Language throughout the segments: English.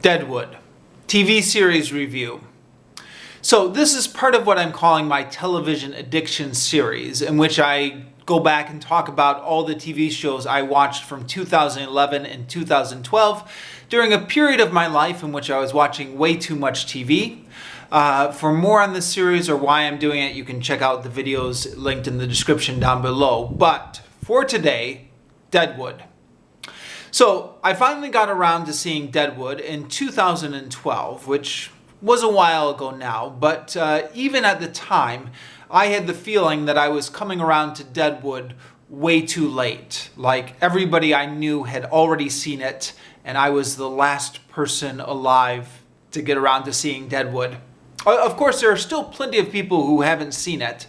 Deadwood, TV series review. So this is part of what I'm calling my television addiction series, in which I go back and talk about all the TV shows I watched from 2011 and 2012 during a period of my life in which I was watching way too much TV. For more on this series or why I'm doing it, you can check out the videos linked in the description down below. But for today, Deadwood. So I finally got around to seeing Deadwood in 2012, which was a while ago now, but even at the time, I had the feeling that I was coming around to Deadwood way too late. Like everybody I knew had already seen it, and I was the last person alive to get around to seeing Deadwood. Of course, there are still plenty of people who haven't seen it.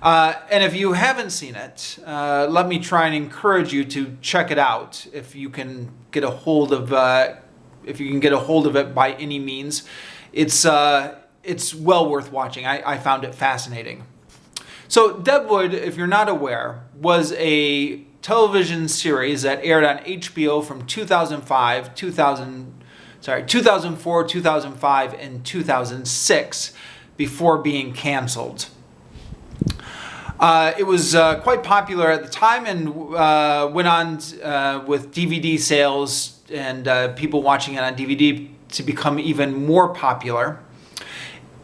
And if you haven't seen it, let me try and encourage you to check it out if you can get a hold of it by any means. It's well worth watching. I found it fascinating. So Deadwood, if you're not aware, was a television series that aired on HBO from 2004, 2005, and 2006 before being canceled. It was quite popular at the time and went on with DVD sales and people watching it on DVD to become even more popular.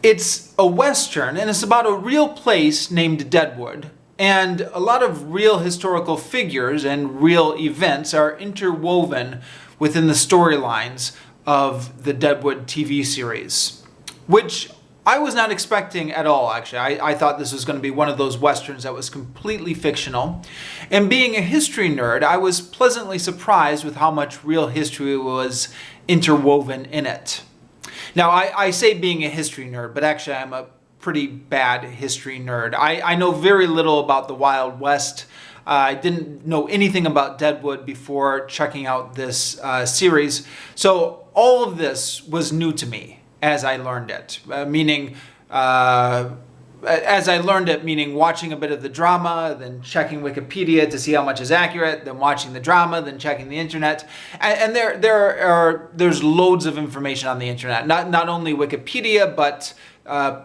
It's a Western, and it's about a real place named Deadwood, and a lot of real historical figures and real events are interwoven within the storylines of the Deadwood TV series, which I was not expecting at all, actually. I thought this was going to be one of those Westerns that was completely fictional. And being a history nerd, I was pleasantly surprised with how much real history was interwoven in it. Now, I say being a history nerd, but actually I'm a pretty bad history nerd. I know very little about the Wild West. I didn't know anything about Deadwood before checking out this series. So all of this was new to me as I learned it, meaning watching a bit of the drama, then checking Wikipedia to see how much is accurate, then watching the drama, then checking the internet. And there's loads of information on the internet. Not only Wikipedia, but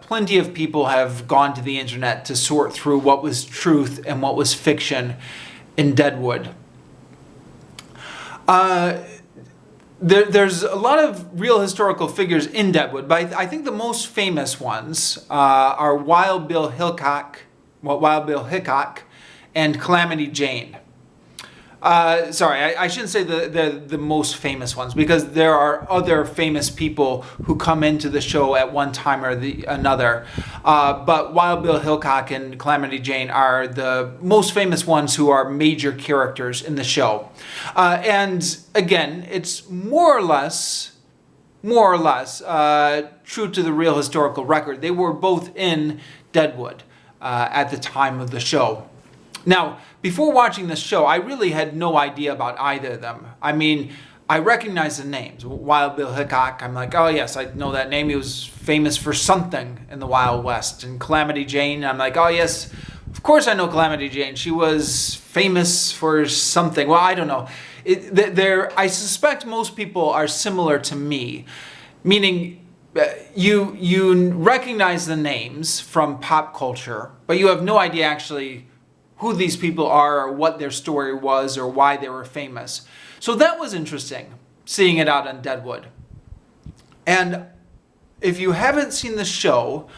plenty of people have gone to the internet to sort through what was truth and what was fiction in Deadwood. There's a lot of real historical figures in Deadwood, but I think the most famous ones are Wild Bill Hickok and Calamity Jane. Sorry, I shouldn't say the most famous ones, because there are other famous people who come into the show at one time or another. But Wild Bill Hickok and Calamity Jane are the most famous ones who are major characters in the show. And again, it's more or less true to the real historical record. They were both in Deadwood at the time of the show. Now, before watching this show, I really had no idea about either of them. I mean, I recognize the names. Wild Bill Hickok, I'm like, oh yes, I know that name. He was famous for something in the Wild West. And Calamity Jane, I'm like, oh yes, of course I know Calamity Jane. She was famous for something. Well, I don't know. I suspect most people are similar to me, meaning you recognize the names from pop culture, but you have no idea actually who these people are or what their story was or why they were famous. So that was interesting, seeing it out on Deadwood. And if you haven't seen the show,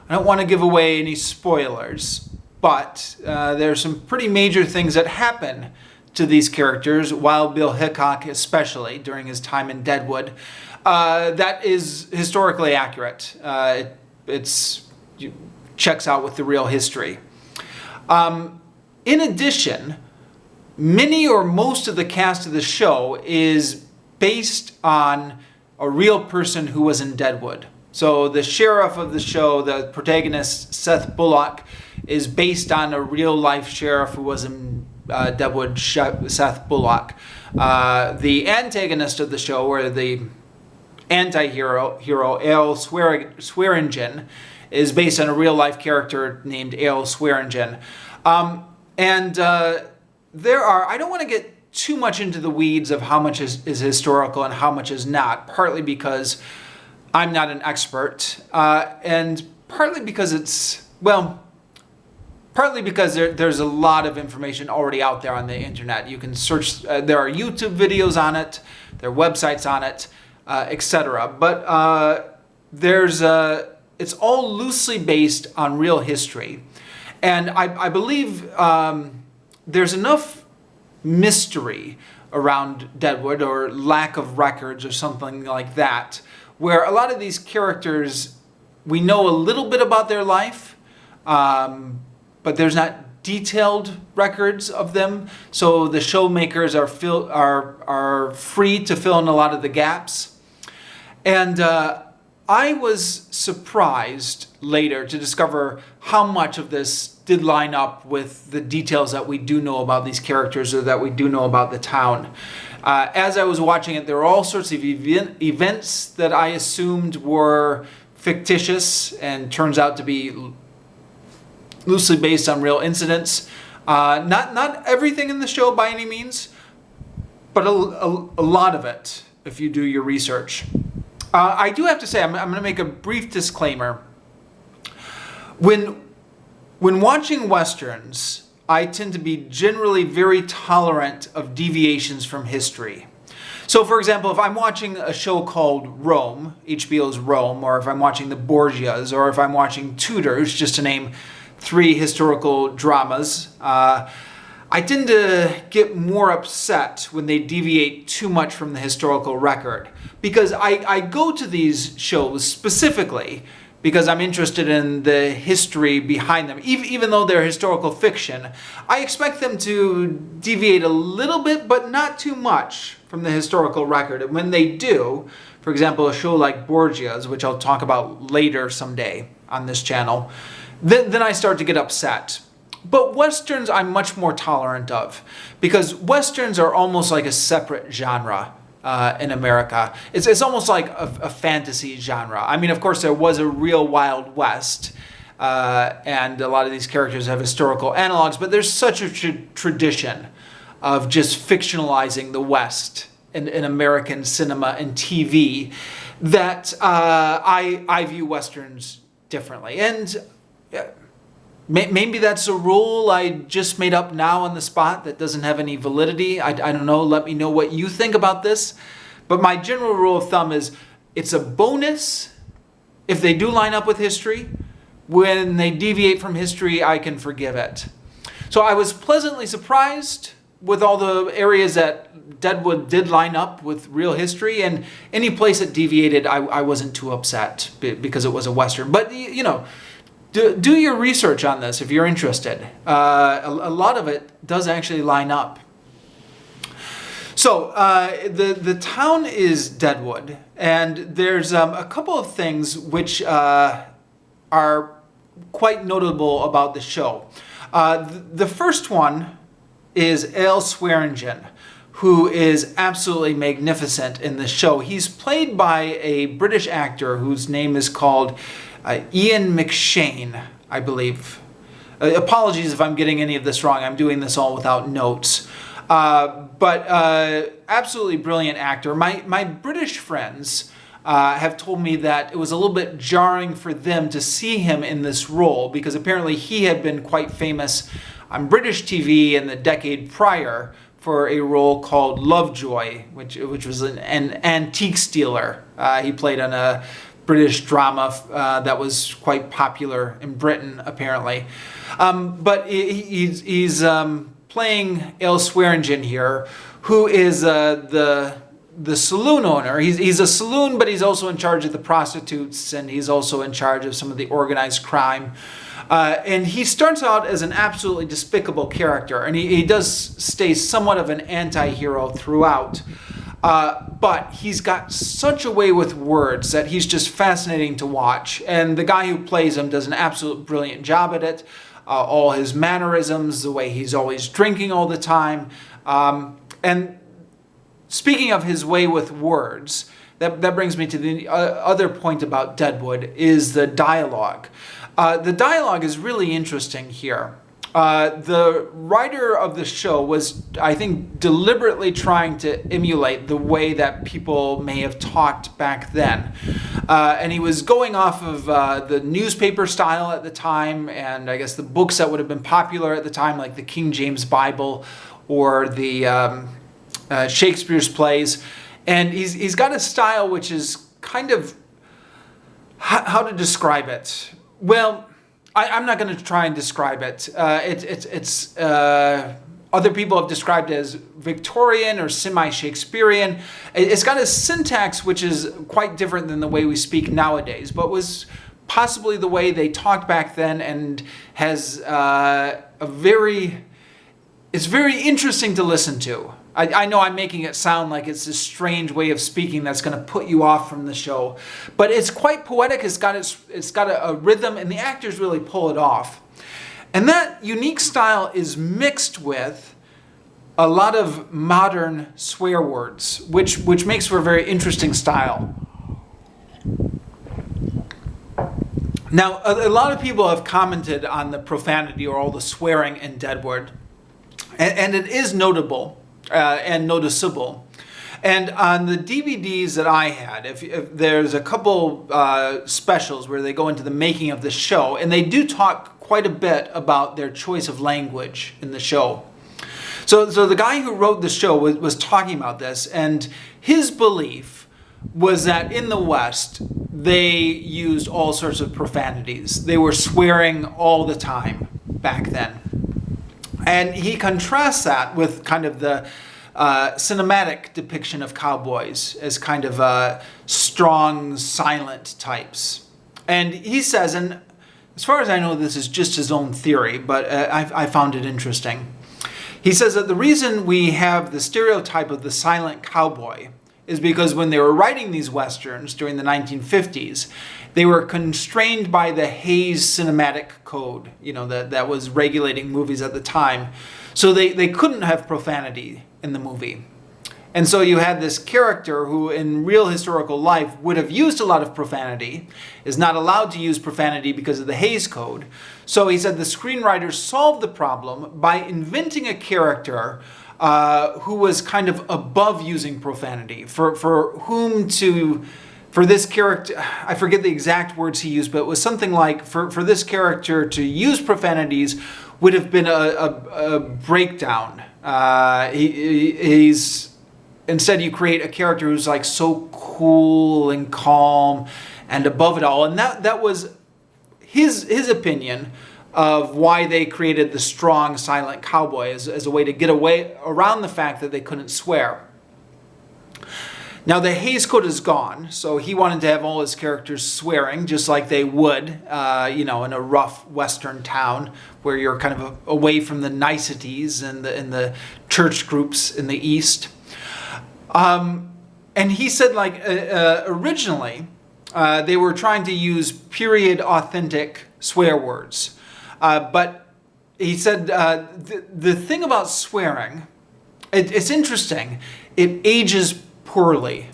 I don't want to give away any spoilers, but there's some pretty major things that happen to these characters, Wild Bill Hickok especially, during his time in Deadwood, that is historically accurate. It checks out with the real history. In addition, many or most of the cast of the show is based on a real person who was in Deadwood. So the sheriff of the show, the protagonist, Seth Bullock, is based on a real-life sheriff who was in Deadwood, Seth Bullock. The antagonist of the show, or the anti-hero, Ale Swearingen, is based on a real-life character named Ale Swearingen. And there are, I don't want to get too much into the weeds of how much is historical and how much is not, partly because I'm not an expert, and partly because partly because there's a lot of information already out there on the internet. You can search, there are YouTube videos on it, there are websites on it, etc. But it's all loosely based on real history. And I believe there's enough mystery around Deadwood, or lack of records or something like that, where a lot of these characters, we know a little bit about their life, but there's not detailed records of them. So the showmakers are free to fill in a lot of the gaps. And I was surprised later to discover how much of this did line up with the details that we do know about these characters, or that we do know about the town. As I was watching it, there were all sorts of events that I assumed were fictitious and turns out to be loosely based on real incidents. Not everything in the show by any means, but a lot of it, if you do your research. I do have to say, I'm going to make a brief disclaimer. When watching Westerns, I tend to be generally very tolerant of deviations from history. So, for example, if I'm watching a show called Rome, HBO's Rome, or if I'm watching The Borgias, or if I'm watching Tudors, just to name 3 historical dramas, I tend to get more upset when they deviate too much from the historical record. Because I go to these shows specifically because I'm interested in the history behind them. Even though they're historical fiction, I expect them to deviate a little bit, but not too much from the historical record. And when they do, for example, a show like Borgias, which I'll talk about later someday on this channel, then I start to get upset. But Westerns I'm much more tolerant of, because Westerns are almost like a separate genre in America. It's almost like a fantasy genre. I mean, of course, there was a real Wild West, and a lot of these characters have historical analogs, but there's such a tradition of just fictionalizing the West in American cinema and TV that I view Westerns differently. And maybe that's a rule I just made up now on the spot that doesn't have any validity. I don't know. Let me know what you think about this. But my general rule of thumb is it's a bonus if they do line up with history. When they deviate from history, I can forgive it. So I was pleasantly surprised with all the areas that Deadwood did line up with real history, and any place that deviated, I wasn't too upset because it was a Western. But, you know, do your research on this if you're interested. A lot of it does actually line up. So the town is Deadwood, and there's a couple of things which are quite notable about the show. The first one is Ale Swearingen, who is absolutely magnificent in the show. He's played by a British actor whose name is called Ian McShane, I believe. Apologies if I'm getting any of this wrong. I'm doing this all without notes. But absolutely brilliant actor. My British friends have told me that it was a little bit jarring for them to see him in this role, because apparently he had been quite famous on British TV in the decade prior for a role called Lovejoy, which was an antique stealer. He played on a British drama that was quite popular in Britain, apparently. But he's playing Ale Swearingen here, who is the saloon owner. He's a saloon, but he's also in charge of the prostitutes, and he's also in charge of some of the organized crime. And he starts out as an absolutely despicable character, and he does stay somewhat of an anti-hero throughout. But he's got such a way with words that he's just fascinating to watch. And the guy who plays him does an absolute brilliant job at it. All his mannerisms, the way he's always drinking all the time. And speaking of his way with words, that brings me to the other point about Deadwood, is the dialogue. The dialogue is really interesting here. The writer of the show was, I think, deliberately trying to emulate the way that people may have talked back then. And he was going off of the newspaper style at the time, and I guess the books that would have been popular at the time, like the King James Bible or the Shakespeare's plays. And he's got a style which is kind of, how to describe it? Well, I'm not going to try and describe it. Other people have described it as Victorian or semi-Shakespearean. It's got a syntax which is quite different than the way we speak nowadays, but was possibly the way they talked back then, and has it's very interesting to listen to. I know I'm making it sound like it's a strange way of speaking that's going to put you off from the show, but it's quite poetic. It's got a rhythm, and the actors really pull it off. And that unique style is mixed with a lot of modern swear words, which makes for a very interesting style. Now, a lot of people have commented on the profanity or all the swearing in Deadwood, and it is notable. And noticeable. And on the DVDs that I had, if there's a couple specials where they go into the making of the show, and they do talk quite a bit about their choice of language in the show. So the guy who wrote the show was talking about this, and his belief was that in the West, they used all sorts of profanities. They were swearing all the time back then. And he contrasts that with kind of the cinematic depiction of cowboys as kind of strong, silent types. And he says, and as far as I know, this is just his own theory, but I found it interesting. He says that the reason we have the stereotype of the silent cowboy is because when they were writing these Westerns during the 1950s, they were constrained by the Hays Cinematic Code, that was regulating movies at the time. So they couldn't have profanity in the movie. And so you had this character who in real historical life would have used a lot of profanity, is not allowed to use profanity because of the Hays Code. So he said the screenwriters solved the problem by inventing a character who was kind of above using profanity, for this character, I forget the exact words he used, but it was something like, for this character to use profanities would have been a breakdown. Instead you create a character who's like so cool and calm and above it all. And that was his opinion of why they created the strong, silent cowboy as a way to get around the fact that they couldn't swear. Now the Hays Code is gone, so he wanted to have all his characters swearing, just like they would, in a rough Western town where you're kind of away from the niceties and the church groups in the East. And he said, originally, they were trying to use period authentic swear words. But he said the thing about swearing, it's interesting, it ages poorly.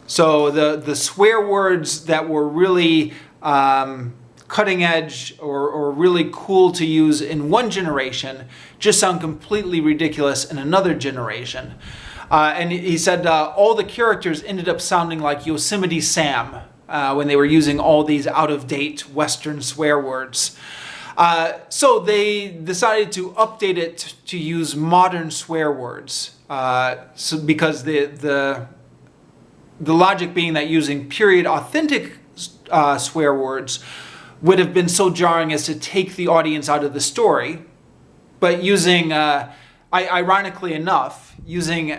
So the swear words that were really cutting edge or really cool to use in one generation just sound completely ridiculous in another generation. And he said all the characters ended up sounding like Yosemite Sam when they were using all these out-of-date Western swear words. So they decided to update it to use modern swear words. Because the logic being that using period authentic swear words would have been so jarring as to take the audience out of the story, but using, ironically enough, using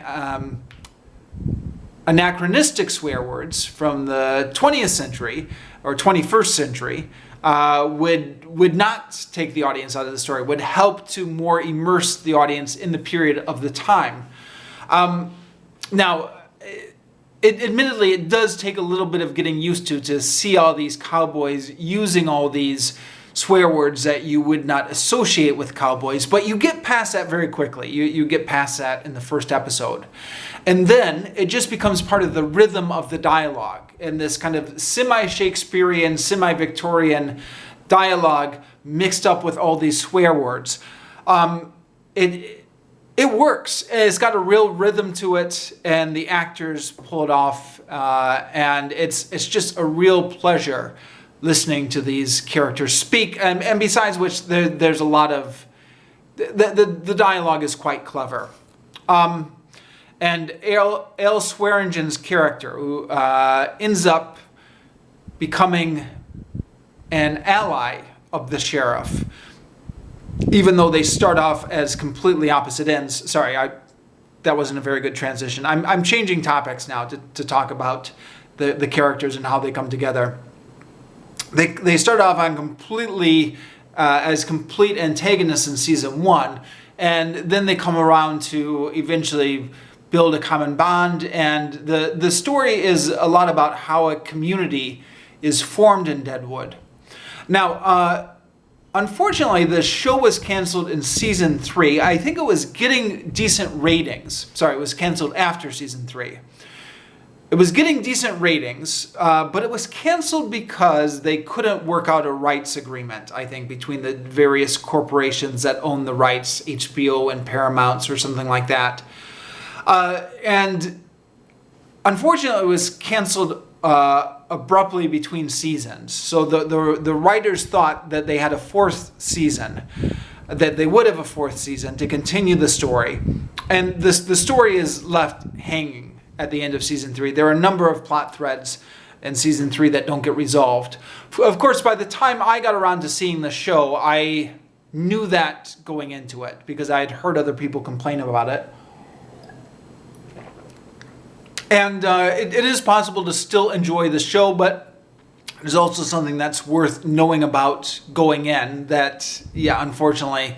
anachronistic swear words from the 20th century or 21st century would not take the audience out of the story, would help to more immerse the audience in the period of the time. Now, admittedly, it does take a little bit of getting used to see all these cowboys using all these swear words that you would not associate with cowboys, but you get past that very quickly. You get past that in the first episode. And then it just becomes part of the rhythm of the dialogue, and this kind of semi-Shakespearean, semi-Victorian dialogue mixed up with all these swear words. It works. It's got a real rhythm to it, and the actors pull it off, and it's just a real pleasure listening to these characters speak. And besides which, there's a lot of the dialogue is quite clever. And Ale Swearingen's character, who ends up becoming an ally of the sheriff, even though they start off as completely opposite ends. Sorry, that wasn't a very good transition. I'm changing topics now to talk about the characters and how they come together. They start off on completely as complete antagonists in season 1, and then they come around to eventually build a common bond. And the story is a lot about how a community is formed in Deadwood. Now, unfortunately, the show was canceled in season 3. I think it was getting decent ratings. Sorry, it was canceled after season 3. It was getting decent ratings, but it was canceled because they couldn't work out a rights agreement, I think, between the various corporations that own the rights, HBO and Paramount or something like that. And unfortunately, it was canceled abruptly between seasons. So the writers thought that they had a 4th season, that they would have a 4th season to continue the story. And the story is left hanging at the end of season 3. There are a number of plot threads in season 3 that don't get resolved. Of course, by the time I got around to seeing the show, I knew that going into it because I had heard other people complain about it. And it is possible to still enjoy the show, but there's also something that's worth knowing about going in, that, yeah, unfortunately,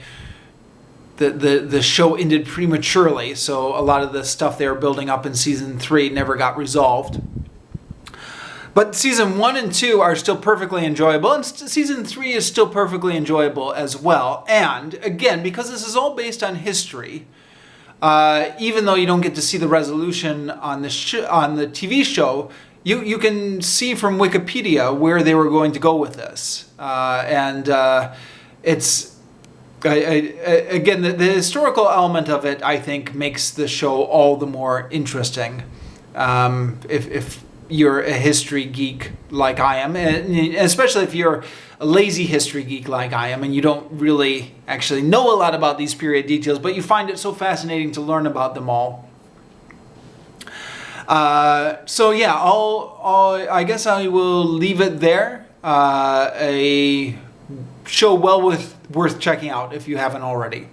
the show ended prematurely, so a lot of the stuff they were building up in season 3 never got resolved. But season 1 and 2 are still perfectly enjoyable, and season 3 is still perfectly enjoyable as well. And, again, because this is all based on history, even though you don't get to see the resolution on the TV show, you can see from Wikipedia where they were going to go with this. It's again, the historical element of it, I think, makes the show all the more interesting. If you're a history geek like I am, and especially if you're a lazy history geek like I am, and you don't really actually know a lot about these period details, but you find it so fascinating to learn about them all. So yeah, I guess I will leave it there. A show well worth checking out if you haven't already.